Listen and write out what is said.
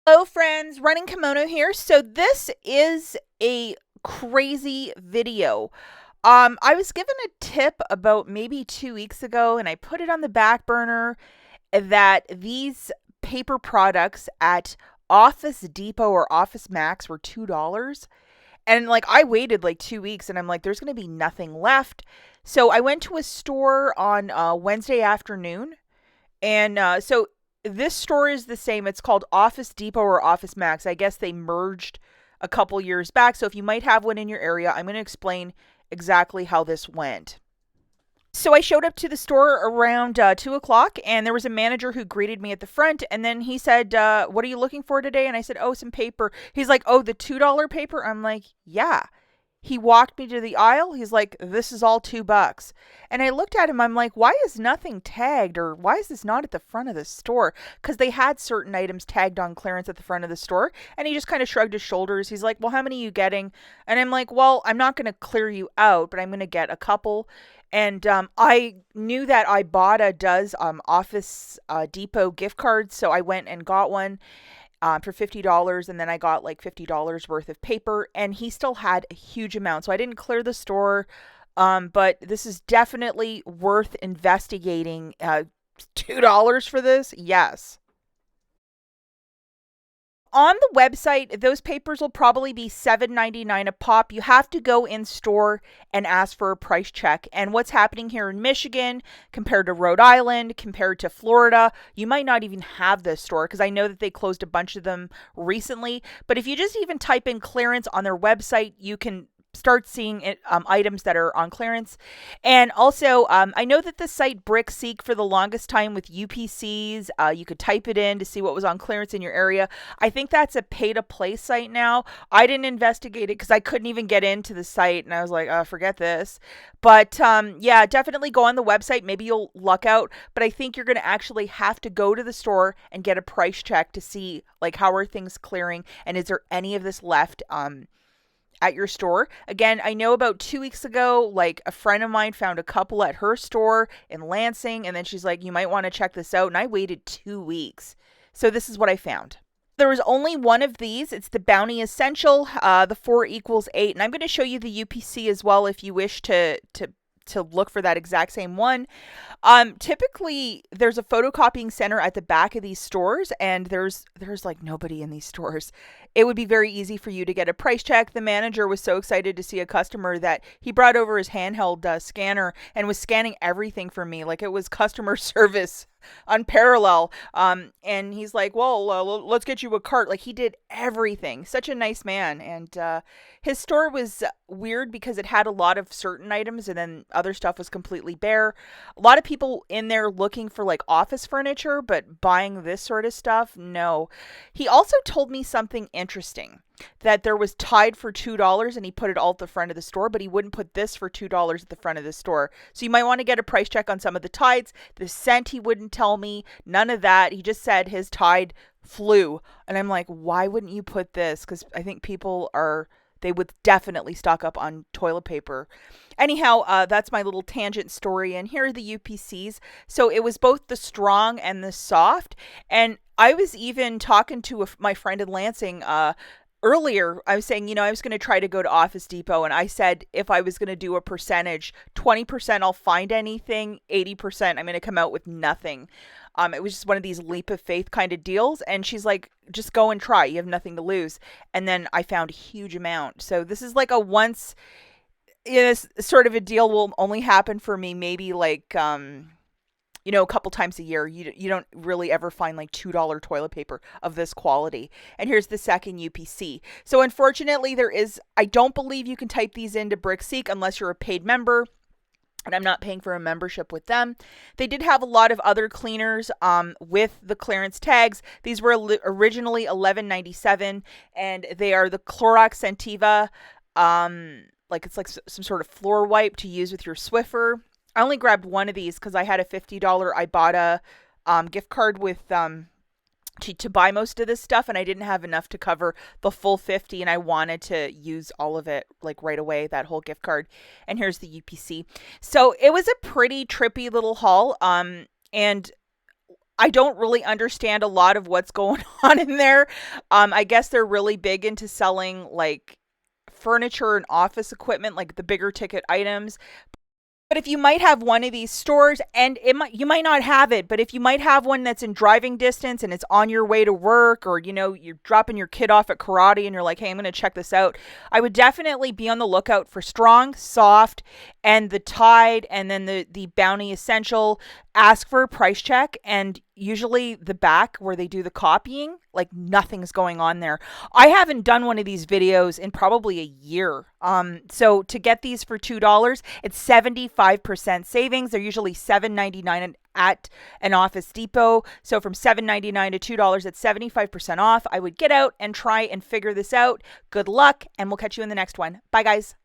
Hello friends, Running Kimono here. So this is a crazy video. I was given a tip about maybe 2 weeks ago and I put it on the back burner that these paper products at Office Depot or Office Max were $2. And like I waited like 2 weeks and I'm like, there's gonna be nothing left. So I went to a store on Wednesday afternoon and so this store is the same. It's called Office Depot or Office Max. I guess they merged a couple years back. So if you might have one in your area, I'm going to explain exactly how this went. So I showed up to the store around 2 o'clock, and there was a manager who greeted me at the front. And then he said, "What are you looking for today?" And I said, "Oh, some paper." He's like, "Oh, the $2 paper." I'm like, "Yeah." He walked me to the aisle. He's like, "This is all $2." And I looked at him. I'm like, "Why is nothing tagged, or why is this not at the front of the store?" Because they had certain items tagged on clearance at the front of the store. And he just kind of shrugged his shoulders. He's like, "Well, how many are you getting?" And I'm like, "Well, I'm not going to clear you out, but I'm going to get a couple." And I knew that IBOTTA does Office Depot gift cards, so I went and got one for $50, and then I got like $50 worth of paper, and he still had a huge amount. So I didn't clear the store, but this is definitely worth investigating. $2 for this? Yes. On the website, those papers will probably be $7.99 a pop. You have to go in store and ask for a price check. And what's happening here in Michigan compared to Rhode Island, compared to Florida, you might not even have this store because I know that they closed a bunch of them recently. But if you just even type in clearance on their website, you can start seeing items that are on clearance. And also, I know that the site BrickSeek for the longest time with UPCs, you could type it in to see what was on clearance in your area. I think that's a pay to play site now. I didn't investigate it because I couldn't even get into the site, and I was like, forget this. But yeah, definitely go on the website. Maybe you'll luck out, but I think you're going to actually have to go to the store and get a price check to see like how are things clearing and is there any of this left. At your store. Again, I know about 2 weeks ago, like a friend of mine found a couple at her store in Lansing, and then she's like, "You might want to check this out." And I waited 2 weeks. So this is what I found. There was only one of these. It's the Bounty Essential, the 4 equals 8. And I'm going to show you the UPC as well if you wish to look for that exact same one. Typically there's a photocopying center at the back of these stores, and there's like nobody in these stores. It would be very easy for you to get a price check. The manager was so excited to see a customer that he brought over his handheld scanner and was scanning everything for me like it was customer service unparalleled. And he's like, "Well, let's get you a cart." Like he did everything. Such a nice man. And his store was weird because it had a lot of certain items and then other stuff was completely bare. A lot of people in there looking for like office furniture, but buying this sort of stuff, no. He also told me something interesting, that there was Tide for $2 and he put it all at the front of the store, but he wouldn't put this for $2 at the front of the store. So you might want to get a price check on some of the Tides. The scent he wouldn't tell me, none of that. He just said his Tide flew. And I'm like, why wouldn't you put this? Because I think they would definitely stock up on toilet paper. Anyhow, that's my little tangent story. And here are the UPCs. So it was both the strong and the soft. And I was even talking to my friend in Lansing earlier. I was saying, I was going to try to go to Office Depot, and I said if I was going to do a percentage, 20% I'll find anything, 80% I'm going to come out with nothing. It was just one of these leap of faith kind of deals, and she's like, just go and try. You have nothing to lose. And then I found a huge amount. So this is like a once, this sort of a deal will only happen for me maybe like a couple times a year. You don't really ever find like $2 toilet paper of this quality. And here's the second UPC. So unfortunately, I don't believe you can type these into BrickSeek unless you're a paid member. And I'm not paying for a membership with them. They did have a lot of other cleaners with the clearance tags. These were originally $11.97, and they are the Clorox Scentiva. Like it's like some sort of floor wipe to use with your Swiffer. I only grabbed one of these because I had a $50 Ibotta gift card with to buy most of this stuff, and I didn't have enough to cover the full 50, and I wanted to use all of it like right away, that whole gift card. And here's the UPC. So it was a pretty trippy little haul. And I don't really understand a lot of what's going on in there. I guess they're really big into selling like furniture and office equipment, like the bigger ticket items. But if you might have one of these stores, and you might not have it, but if you might have one that's in driving distance and it's on your way to work, or you're dropping your kid off at karate and you're like, hey, I'm going to check this out, I would definitely be on the lookout for Strong, Soft, and the Tide, and then the Bounty Essential. Ask for a price check, and usually the back where they do the copying, like nothing's going on there. I haven't done one of these videos in probably a year. So to get these for $2, it's 75% savings. They're usually $7.99 at an Office Depot. So from $7.99 to $2, it's 75% off. I would get out and try and figure this out. Good luck, and we'll catch you in the next one. Bye, guys.